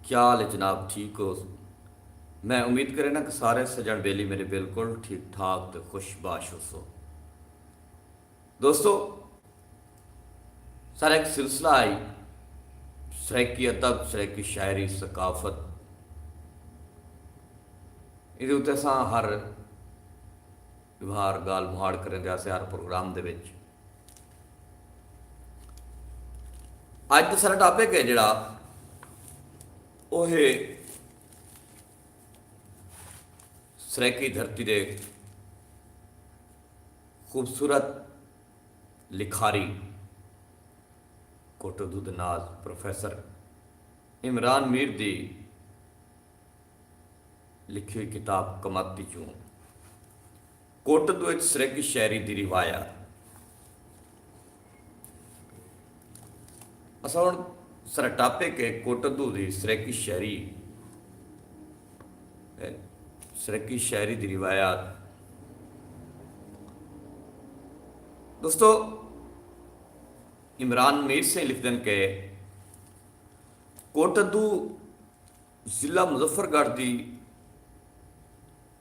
क्या हाल है जनाब, ठीक हो? मैं उम्मीद करे ना कि सारे सजन बेली मेरे बिल्कुल ठीक ठाक तो खुशबाश हो। दोस्तों, सारा एक सिलसिला आई सराकी अदब, सराकी शायरी, सकाफत। ਇਹਦੇ ਉੱਤੇ ਅਸਾਂ हर ਵਿਵਹਾਰ गाल मुहाड़ करें जैसे हर प्रोग्राम ਦੇ ਵਿੱਚ। ਅੱਜ ਦਾ ਸਾਡਾ ਟਾਪਿਕ ਹੈ ਜਿਹੜਾ ਉਹ ਹੈ ਸਰਾਕੀ ਧਰਤੀ ਦੇ खूबसूरत लिखारी कोटदूद नाज प्रोफैसर इमरान मीर की लिखी हुई किताब कमाती चूं कोटदू सराकी शायरी की रिवायत। असा हम सारा टॉपिक है कोटदू की सराकी शायरी की रिवायत। दोस्तों, इमरान मीर से लिखदन के कोटदू जिला मुजफ्फरगढ़ की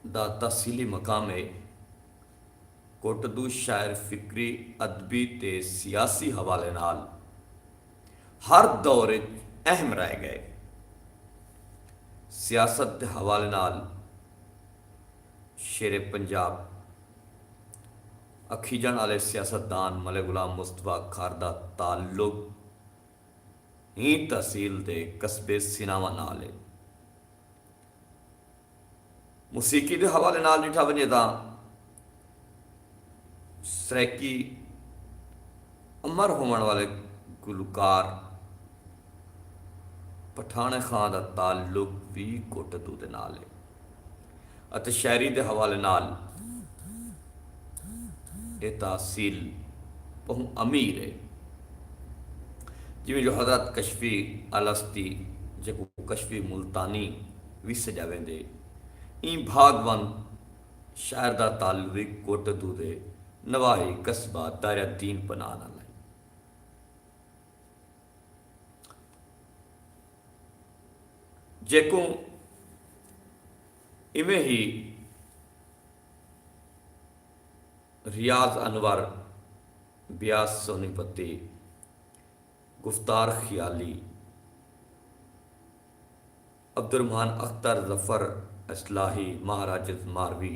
दा तहसीली मकाम है। कोटदू शायर फिक्री अदबी ते सियासी हवाले नाल हर दौर अहम रह गए। सियासत के हवाले नाल शेरे पंजाब, अखीजन वाले सियासतदान मलिक गुलाम मुस्तफा खार दा ताल्लुक ही तहसील के कस्बे सिनावा नाल है। मुसीकी के हवाले नाल डिठा वजे तां सराकी अमर होने वाले गुलकार पठाने खां का ताल्लुक भी कोटदू दे नाल है। अते शायरी के हवाले नाल ये तहसील बहु अमीर है। जिमें जो हजरत कशफी अलस्ती जो कशफी मुल्तानी भी सजा वेंदे ई भागवंत शायर का ताल्लुक कोटदू दे नवाही कस्बा दायरा दीन पनाह नाल है। जेको इवें ही रियाज अनवर, ब्यास सोनीपति, गुफ्तार ख्याली, अब्दुर्रहमान अख्तर जफ़र असलाही, महाराज मारवी,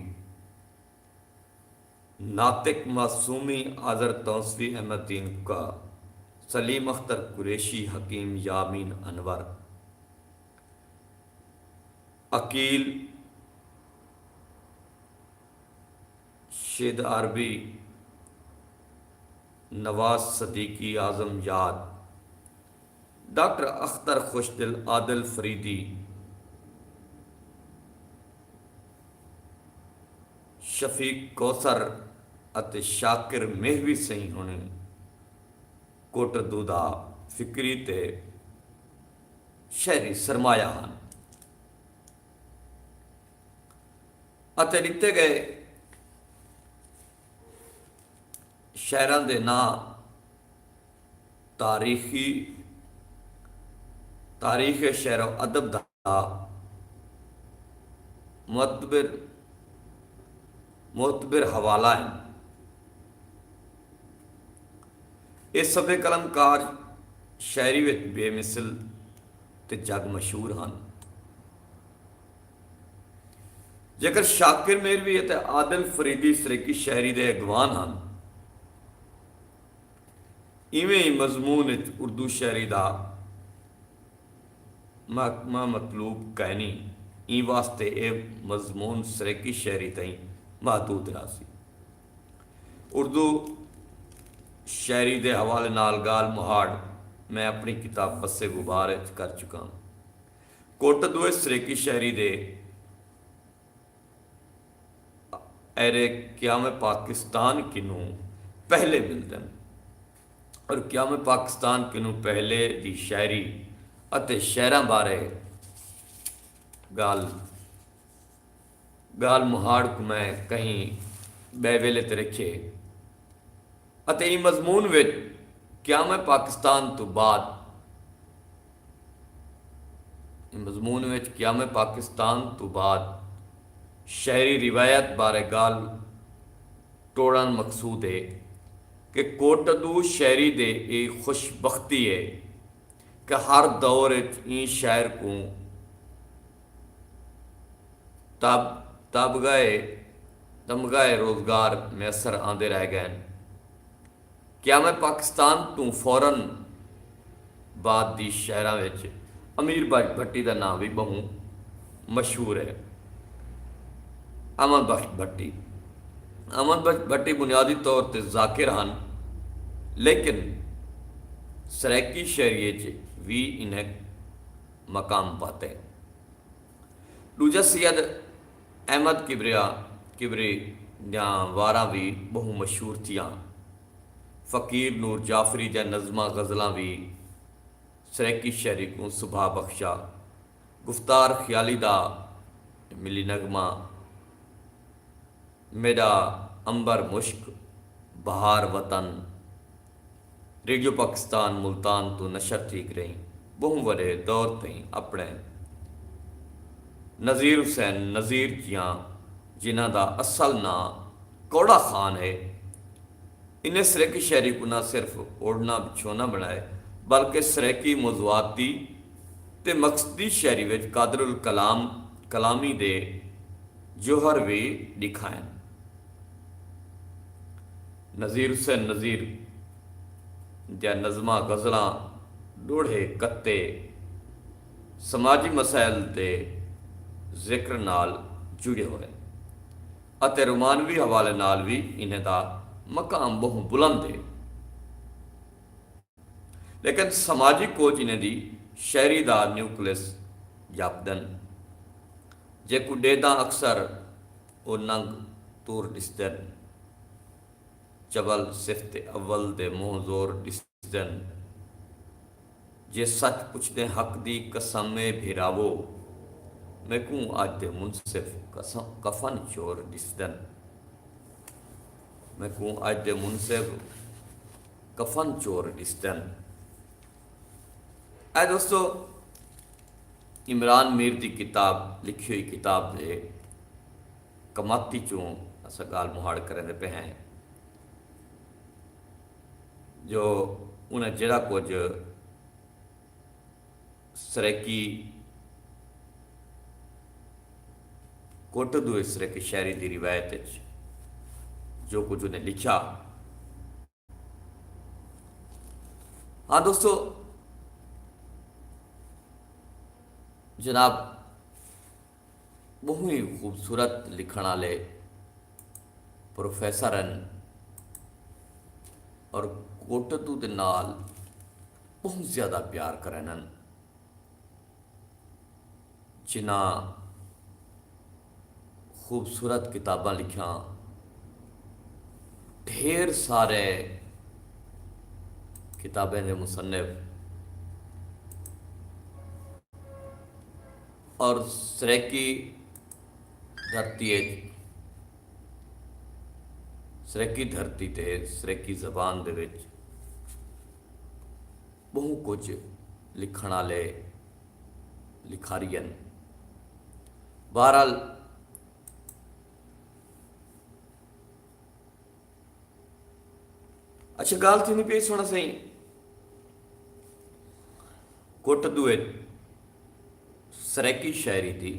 नातिक मासूमी, आज़र तौसवी, अहमद दीन का, सलीम अख्तर कुरैशी, हकीम यामीन अनवर, अकील शेद अरबी, नवाज सदीकी, आज़म याद, डॉक्टर अख्तर खुशदिल, आदिल फरीदी, शफीक कौसर अते शाकिर मेहवी सही होने कोटदू दा फिक्री ते शहरी सरमाया हैं। अते लिखे गए शायरां दे नां तारीख शेर अदब का मोतबिर हवाला है। ये सभे कलमकार शायरी विच बेमिसल ते जग मशहूर हैं। जेकर शाकिर मेहरवी ते आदिल फरीदी सराकी शायरी के अगवान हैं, इवें ही मजमून उर्दू शायरी का महकमा मतलूब कहनी ई वास्ते ये मजमून सराकी शायरी तई महदूद रहा सी। उर्दू शायरी के हवाले नाल गाल मुहाड़ मैं अपनी किताब बस्से गुबार कर चुका हूँ। कोटदू सराकी शायरी दे एरे क्याम पाकिस्तान किनू पहले मिलते हैं और क्याम पाकिस्तान किनू पहले की शायरी अते शहरां बारे गाल गाल मुहाड़ को मैं कहीं बेवेले ते रखे अते ई मजमून विच क्याम पाकिस्तान तो बाद मजमून में क़याम पाकिस्तान तो बाद शहरी रिवायत बारे गाल टोड़न मकसूद है कि कोटदू शहरी दे एक खुशबख्ती है कि हर दौर ई शहर को तब तमगाए रोज़गार मैसर आंदे रह गए। क़याम पाकिस्तान तो फौरन बाद दी शहरों में अमीर भट्टी का नाम भी बहु मशहूर है। अहमद भट्टी भट्टी बुनियादी तौर पर जाकिर हैं, लेकिन सराइकी शहरी भी इन्हें मकाम पाते। दूजा सैयद अहमद किबरी वारा भी बहु मशहूर थियां। फ़कीर नूर जाफरी जा नज़मा गज़लां भी सराइकी शहरी को सुभा बख्शा। गुफ्तार ख्याली दा मिली नगमा, मेरा अंबर मुश्क बहार वतन, रेडियो पाकिस्तान मुल्तान तो नशर ठीक रही। बहु वरे दौर तई अपने नज़ीर हुसैन नज़ीर जियां जिन्हां दा असल नाम कौड़ा खान है, इन्हें सराइकी शहरी को ना सिर्फ ओढ़ना बिछोना बनाए बल्कि सराइकी मौजूआती ते मकसदी शहरी विच कादरुल कलामी दे जोहर भी दिखाए। नज़ीर हुसैन नज़ीर या नज़मा गज़लां डोढ़े कत्ते समाजी मसाइल के जिक्र नाल जुड़े हुए अते रोमानवी हवाले नाल भी इन्हें दा मकाम बहु बुलंद है। लेकिन समाजी कोच इन्हें दी शहरी दा न्यूक्लियस जापदन जे कुडेदा अक्सर ओ नंग तूर दिसदन, चबल सिफ्त अव्वल दे मुँह जोर दिसदन, जे सच पुछदे हक दी कसमे भिरावो, मैं कूँ आज दे मुनसिफ कफन चोर दिसदन, मैं कूँ आज दे मुनसिफ कफन चोर दिसदन। ऐ दोस्तों, इमरान मीर की किताब लिखी हुई किताब दे कमाती चों अस गाल मुहाड़ करें पे हैं जो उन्हें जरा कुछ सराइकी कोटदू सराइकी शहरी की रिवायत जो कुछ उन्हें लिखा। हाँ दोस्तों, जनाब बहु ही खूबसूरत लिखण वाले प्रोफैसर हैं और कोटदू के नाल बहुत ज़्यादा प्यार करन, जिन्हां खूबसूरत किताबां लिखा, ढेर सारे किताबें के मुसन्निफ और सराइकी धरती ते सराइकी जबान दे विच बहु कुछ लिखण वाले लिखारीन। बहरहाल अच्छा गाल थी पे सुना सही कोटदू सराइकी शायरी थी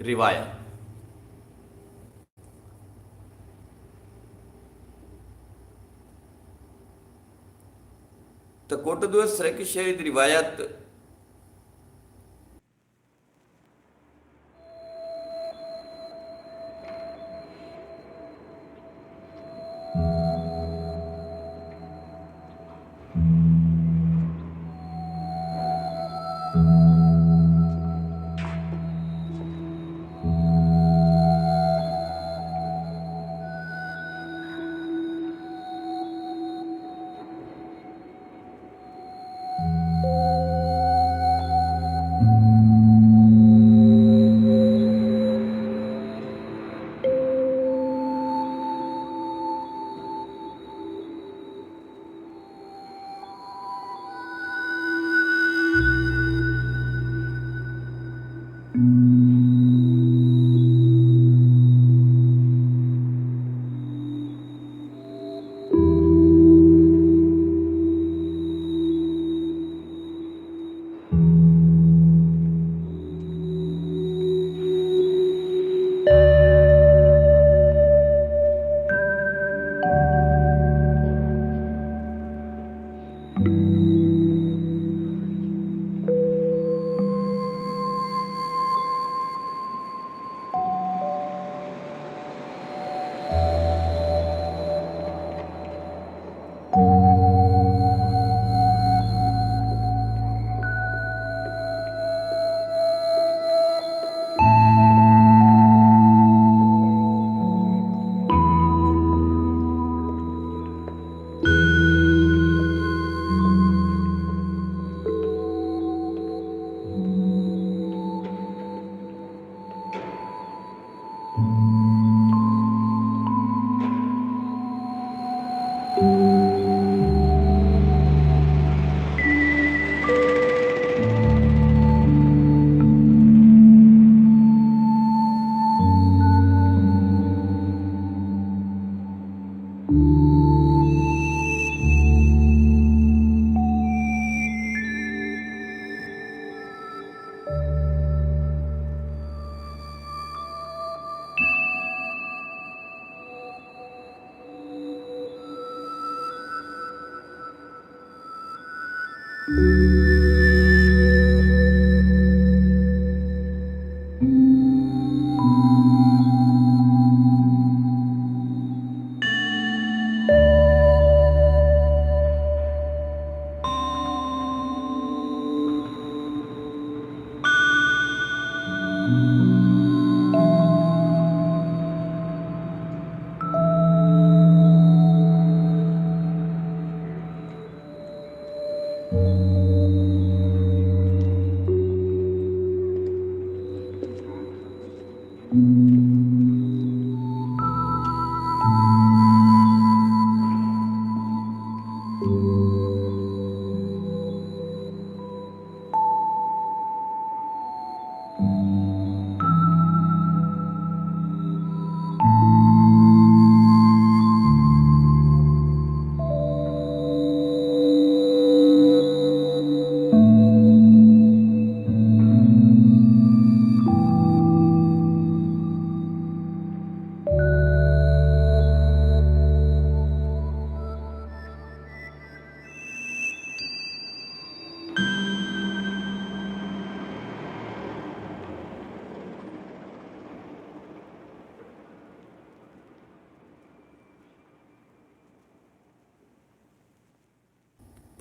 रिवायत। तो कोटदू सराइकी शायरी की रिवायत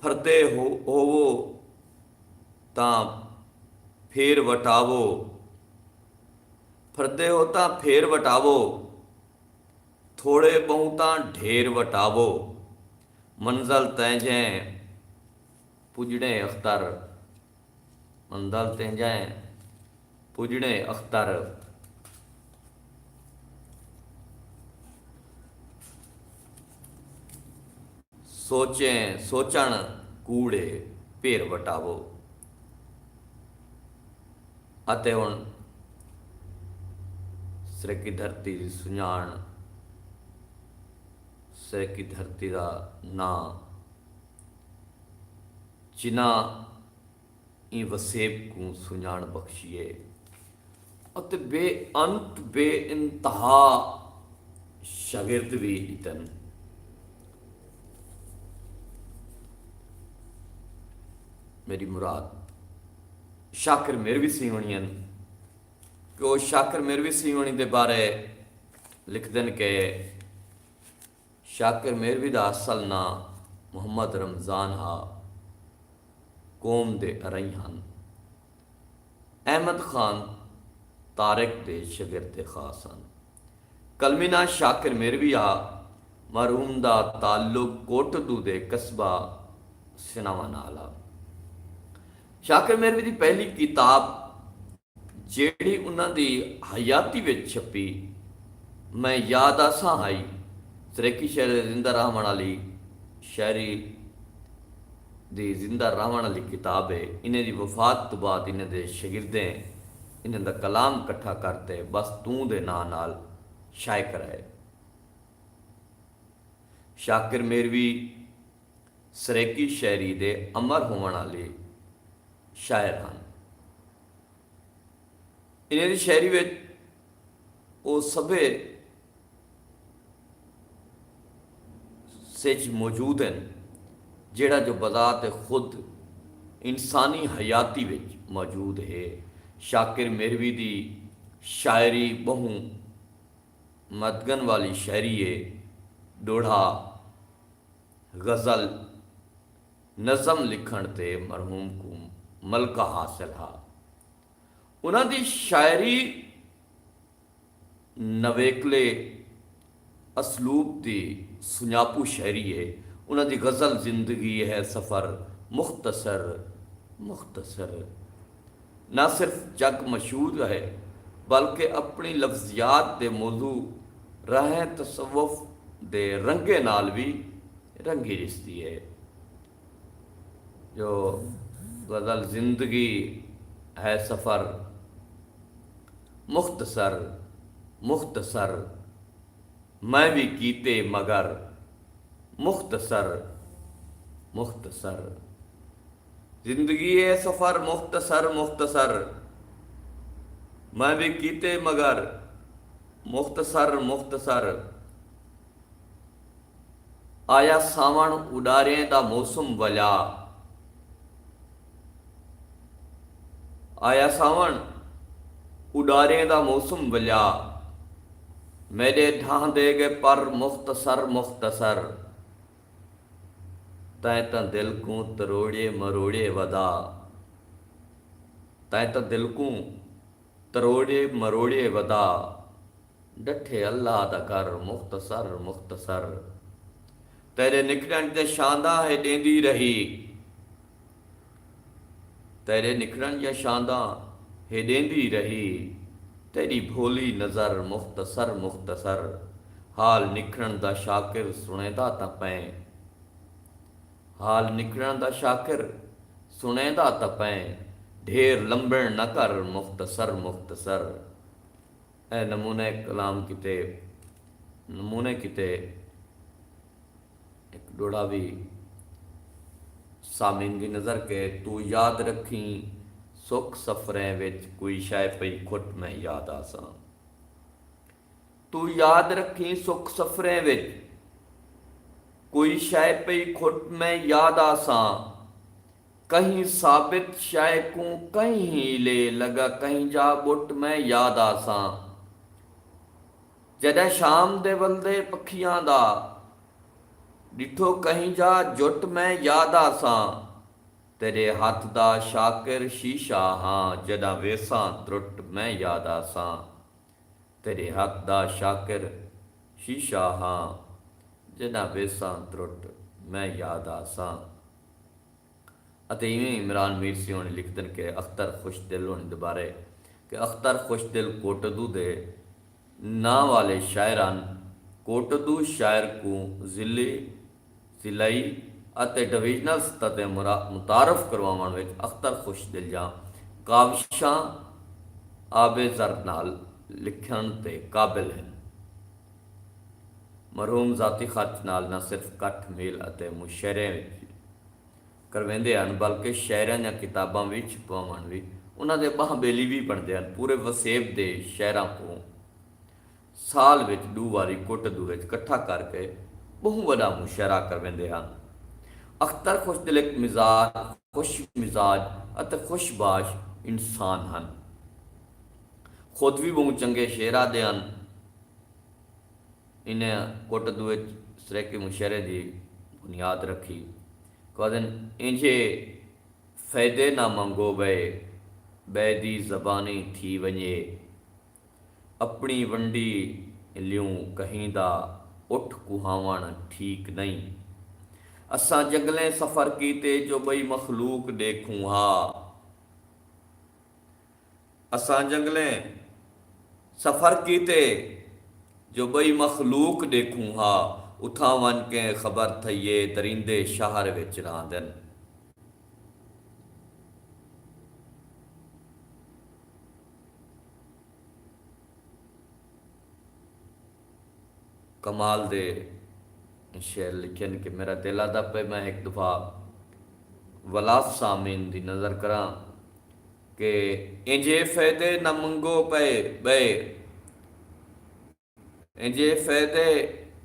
फरदे होवो तां फेर वटावो, फरदे हो तां फेर वटावो, थोड़े बहु तां ढेर वटावो, मंज़ल तंहिंजें पुॼणे अख़्तर, मंज़ल तंहिंजें पुॼणे अख़्तर। सोचें सोचण कूड़े भेर वटावो। अते हुण सिर की धरती दी सुञाण, सिर की धरती दा नां जिन्हां ई वसेब को सुञाण बख्शिए अते बेअंत बेइंतहा शागिर्द भी अथनि। मेरी मुराद शाकिर मिरवी सीवणी कि वह शाकिर मिरवी सीवणी के बारे लिखते हैं कि शाकिर मिरवी का असल नां मुहम्मद रमज़ान हा, कौम दे अरई हैं, अहमद खान तारिक दे शागिर्द खास हैं। कलमी नां शाकिर मिरवी आ, मरहूम दा ताल्लुक कोटदू दे कस्बा सिनावा नाल आ। शाकिर मिरवी की पहली किताब जिहड़ी उन्हां दी हयाती विच छपी, मैं याद आसां आई, सरेकी शहर दे जिंदा रहण वाली शायरी दी जिंदा रहण वाली किताब है। इन्हें दी वफात तो बाद इन्हें दे शागिर्दें इन्हें दा कलाम इकट्ठा करते बस तू दे नां नाल शाये कराए। शाकिर मिरवी सरेकी शायरी दे अमर होने वाले शायर हैं। इन्हें दी शायरी विच वो सभे सच मौजूद हैं जेड़ा जो बजात खुद इंसानी हयाती विच मौजूद है। शाकिर मिरवी दी शायरी बहु मदगन वाली शायरी है। डोढ़ा गज़ल नज़म लिखण ते मरहूम को मलका हासिल हा। उन्हां दी शायरी नवेकले असलूब दी सुञापू शायरी है। उन्हां दी गज़ल जिंदगी है सफ़र मुख्तसर मुख्तसर ना सिर्फ जग मशहूर है बल्कि अपनी लफ्जियात दे मौजू राह तसव्वुफ दे रंगे नाल भी रंगी रिश्ती है। जो गज़ल जिंदगी है सफ़र मुख्तसर मुख्तसर, मैं भी कीते मगर मुख्तसर मुख्तसर, जिंदगी है सफ़र मुख्तसर मुख्तसर, मैं भी कीते मगर मुख्तसर मुख्तसर, आया सावण उडारें दा मौसम वल्या, आया सावण उडारें दा मौसम वल्या, मेरे ढां दे गए पर मुख्तसर मुख्तसर, तैं तां दिल को तरोड़े मरोड़े वदा, तैं तां दिल को तरोड़े मरोड़े वदा, डठे अल्लाह दा घर मुख्तसर मुख्तसर, तेरे निकरण ते शांदा है देंदी रही, तेरे निकरण या शांदा है देंदी रही, तेरी भोली नज़र मुख्तसर मुख्तसर, हाल निकरण दा शाकिर सुनेदा तां पैं, हाल निकरण दा शाकिर सुनेदा तां पैं, ढेर लंबण न कर मुख्तसर मुख्तसर। ए नमूने कलाम किते नमूने किते एक डोड़ा भी सामीन की नज़र के तू याद रखी सुख सफरें विच कोई शै पई खुट मैं याद आसां, तू याद रखी सुख सफरें विच कोई शै पई खुट मैं याद आसां, कहीं साबित शै को कहीं ही ले लगा कहीं जा बुट मैं याद आसां, जॾहिं शाम दे वलदे पखियां दा डिठो कहीं जा जुट मैं याद आसां, तेरे हथ दा शाकिर शीशा हाँ, जदा वेसां त्रुट मैं याद आसां, तेरे हथ दा शाकिर शीशा हाँ, जदा वेसां त्रुट मैं याद आसां। ਅਤੇ ਇਵੇਂ ਇਮਰਾਨ ਮੀਰ ਸੀ ਹੋਣੀ ਲਿਖਦੇ ਨੇ ਕਿ ਅਖਤਰ ਖੁਸ਼ਦਿਲ ਹੋਣੀ ਦੇ ਬਾਰੇ ਕਿ ਅਖਤਰ ਖੁਸ਼ਦਿਲ ਕੋਟਦੂ ਦੇ ਨਾਂ ਵਾਲੇ ਸ਼ਾਇਰਾਂ ਕੋਟਦੂ ਸ਼ਾਇਰ ਨੂੰ ਜ਼ਿਲ੍ਹੀ ਅਤੇ ਡਿਵੀਜ਼ਨਲ ਸਤਹ 'ਤੇ ਮੁਤਾਰਫ ਕਰਵਾਉਣ ਵਿੱਚ ਅਖਤਰ ਖੁਸ਼ਦਿਲ ਜਾਂ ਕਾਵਿਸ਼ਾਂ ਆਬੇ ਜ਼ਰ ਨਾਲ ਲਿਖਣ 'ਤੇ ਕਾਬਿਲ ਹਨ। ਮਰਹੂਮ ਜ਼ਾਤੀ ਖਰਚ ਨਾਲ ਨਾ ਸਿਰਫ ਇਕੱਠ ਮੇਲ ਅਤੇ ਮੁਸ਼ਾਇਰਿਆਂ ਵਿੱਚ ਕਰਵਾਉਂਦੇ ਹਨ ਬਲਕਿ ਸ਼ਾਇਰਾਂ ਦੀਆਂ ਕਿਤਾਬਾਂ ਵੀ ਛਪਵਾਉਣ ਵੀ ਉਹਨਾਂ ਦੇ ਬਾਹਬੇਲੀ ਵੀ ਬਣਦੇ ਹਨ। ਪੂਰੇ ਵਸੇਬ ਦੇ ਸ਼ਾਇਰਾਂ को ਸਾਲ ਵਿੱਚ 2 ਵਾਰੀ ਕੋਟਦੂ ਵਿੱਚ ਇਕੱਠਾ ਕਰਕੇ ਬਹੁਤ ਵੱਡਾ ਮੁਸ਼ਾਇਰਾ ਕਰਵਾਉਂਦੇ ਹਨ। ਅਖਤਰ ਖੁਸ਼ਦਿਲ ਇੱਕ ਖੁਸ਼ ਮਿਜ਼ਾਜ ਅਤੇ ਖੁਸ਼ਬਾਸ਼ ਇਨਸਾਨ ਹਨ। ਖੁਦ ਵੀ ਬਹੁਤ ਚੰਗੇ ਸ਼ੇਰਾਂ ਦੇ ਹਨ। ਇਹਨੇ ਕੋਟਦੂ ਵਿੱਚ ਸਰੇਕੀ ਮੁਸ਼ਾਇਰੇ ਦੀ ਬੁਨਿਆਦ ਰੱਖੀ। कहन इंजे फ़ायदे ना मंगो वे बैदी ज़बानी थी वञे, अपनी वंडी लियूं कहींदा उठ कुहावण ठीक नहीं, असां जंगलें सफ़र कीते जो बई मखलूक देखूं हा, असां जंगलें सफ़र कीते जो बई मखलूक देखूं हा, उथां वञ के ख़बर थिए दरिंदे शहर विच रहंदन। कमाल दे शेर लिखे कि मेरा दिल आदा पे मैं एक दफ़ा वलास सामीन दी नज़र करा कि इंजे फ़ायदे न मंगो पे बे, इंजे फ़ायदे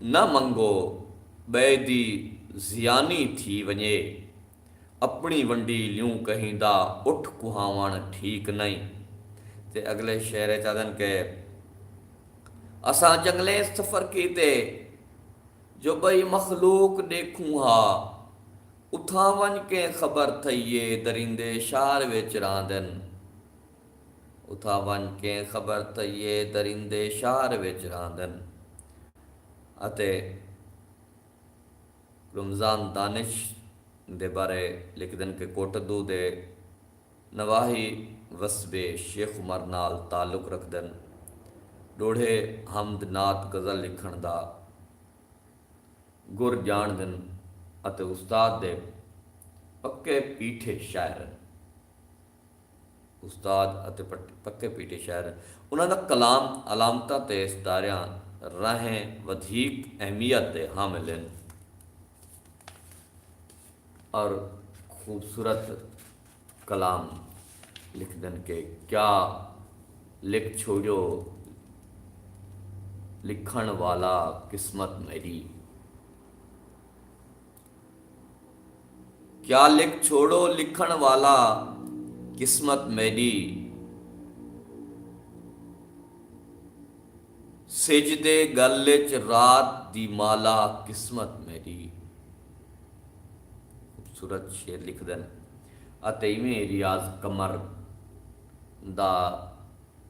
न मंगो बैदी ज़ियानी थी वञे, अपनी वंडी लियूं कहींदा उठ कुहावण ठीक नहीं। ते अगले शेर चादन के असां जंगलें सफ़र कीते जो बई मखलूक देखूं हा, उथां वञ के ख़बर थिए दरिंदे शहर विच रहंदन, उथां वञ के ख़बर थिए दरिंदे शहर विच रहंदन। ਅਤੇ रमज़ान दानिश ਦੇ ਬਾਰੇ ਲਿਖਦੇ ਨੇ ਕਿ ਕੋਟਦੂ ਦੇ ਨਵਾਹੀ ਵਸਬੇ ਸ਼ੇਖ ਉਮਰ ਨਾਲ ਤਾਲੁਕ ਰੱਖਦੇ ਨੇ। ਡੋੜੇ ਹਮਦ ਨਾਤ ਗਜ਼ਲ ਲਿਖਣ ਦਾ ਗੁਰ ਜਾਣਦੇ ਨੇ ਅਤੇ ਉਸਤਾਦ ਦੇ ਪੱਕੇ ਪੀਠੇ ਸ਼ਾਇਰ, ਉਸਤਾਦ ਅਤੇ ਪੱਕੇ ਪੀਠੇ ਸ਼ਾਇਰ। ਉਹਨਾਂ ਦਾ ਕਲਾਮ ਅਲਾਮਤਾਂ ਤੇ ਸਿਤਾਰਿਆਂ राहें वधीक अहमियत के हामिल हैं और खूबसूरत कलाम लिख दें कि क्या लिख छोड़ो लिखण वाला किस्मत मेरी, क्या लिख छोड़ो लिखण वाला किस्मत मेरी, सिजदे गल च रात दी माला किस्मत मेरी। खूबसूरत शेर लिख देन। ਅਤੇ ਇਵੇਂ ਰਿਆਜ਼ ਕਮਰ ਦਾ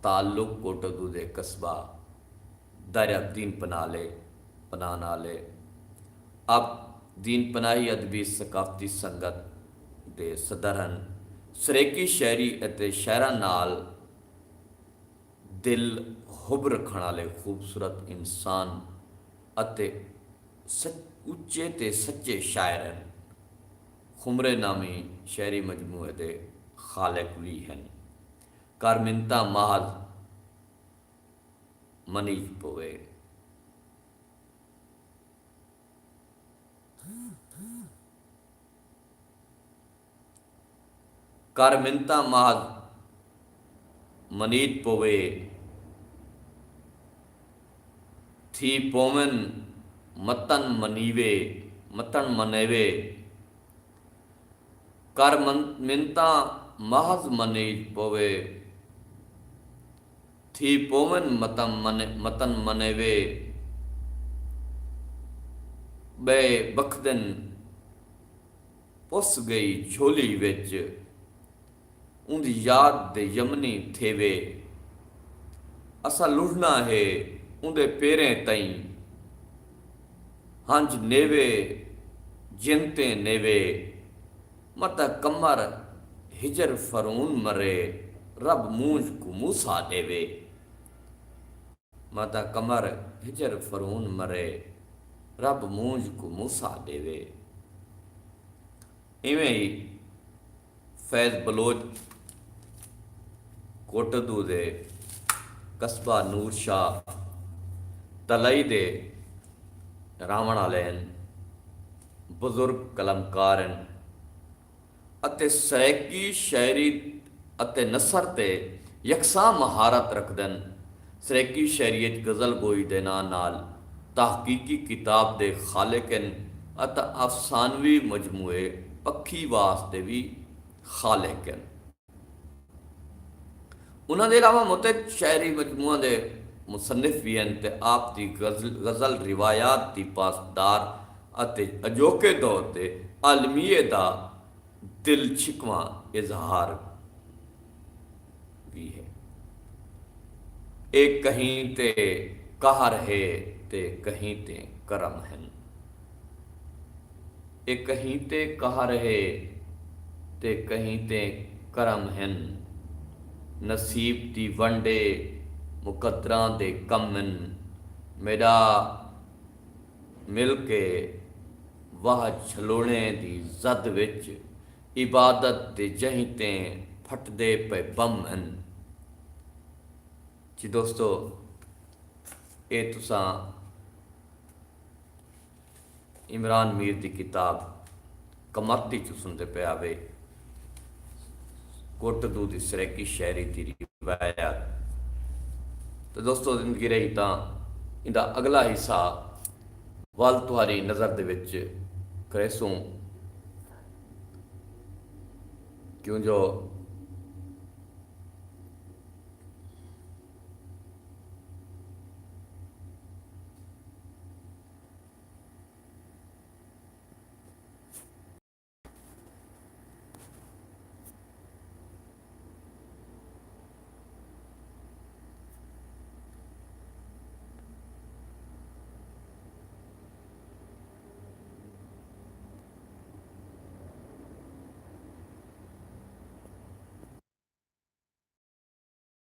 ਤਾਲੁਕ ਕੋਟਦੂ ਦੇ ਕਸਬਾ ਦਾਇਰਾ ਦੀਨ ਪਨਾਹ ਨਾਲ ਹੈ। ਅਬ ਦੀਨ ਪਨਾਹੀ ਅਦਬੀ ਸਕਾਫਤੀ ਸੰਗਤ ਦੇ ਸਦਰ ਹਨ। ਸਰੇਕੀ ਸ਼ਾਇਰੀ ਅਤੇ ਸ਼ਾਇਰਾਂ ਨਾਲ ਦਿਲ ਹੁਬ ਰੱਖਣ ਵਾਲੇ ਖੂਬਸੂਰਤ ਇਨਸਾਨ ਅਤੇ ਉੱਚੇ ਤੇ ਸੱਚੇ ਸ਼ਾਇਰ ਹਨ। ਖੁਮਰੇ ਨਾਮੀ ਸ਼ਾਇਰੀ ਮਜਮੂਏ ਦੇ ਖਾਲਕ ਵੀ ਹਨ। ਕਰ ਮਿੰਨਤਾਂ ਮਾਹਜ਼ ਮਨੀਜ ਪਵੇ, ਕਰ ਮਿੰਨਤਾਂ ਮਾਹਜ਼ ਮਨੀਤ ਪਵੇ, थी पोवन मतन मनेवे, कर मिनता महज मनीज पोवे, थी पोवन मतन मनेवे, बे बखदन पुस गई झोली विच, उंदी याद दे यमनी थेवे, असा लुढ़ना है उंदे पेरें तई, हंज नेवे जिनते नेवे, मत कमर हिजर फरून मरे, रब मूंझ को मूसा देवे। माता कमर हिजर फरून मरे, रब मूंझ को मूसा देवे। इवें ही फैज बलोच कोटदू दे कस्बा नूर शाह तलई दे रावण वाले बुजुर्ग कलमकार अते सैकी शायरी अते नसर ते यकसा महारत रखदन। सैकी शायरी गज़ल गोई दे नाल तहकीकी किताब दे खालिकन अत अफसानवी मजमूए पखी वास्ते भी खालिकन। उन्होंने अलावा मुतद शायरी मजमूआ दे मुसन्निफ भी हैं ते आप दी गज़ल रिवायात की पासदार अते अजोके दौर ते आलमीए दा दिल छिकवा इजहार भी है। एक कहीं ते कहर है ते कहीं ते करम है, एक कहीं ते कहर है ते कहीं ते करम हैं, नसीब दी वंडे मुकद्दरां दे कमन, मेरा मिल के वाह झलोने दी जद विच, इबादत दे जहीं ते फटदे पे बम हैं। जी दोस्तों, ये तुसां इमरान मीर की किताब कमरती चु सुनते पे आवे, कोटदू दी सरेकी शायरी की रिवायत। तो दोस्तों, जिंदगी रही तो इंदा अगला हिस्सा वाल तुहारी नज़र दे विच करेसूं, क्यों जो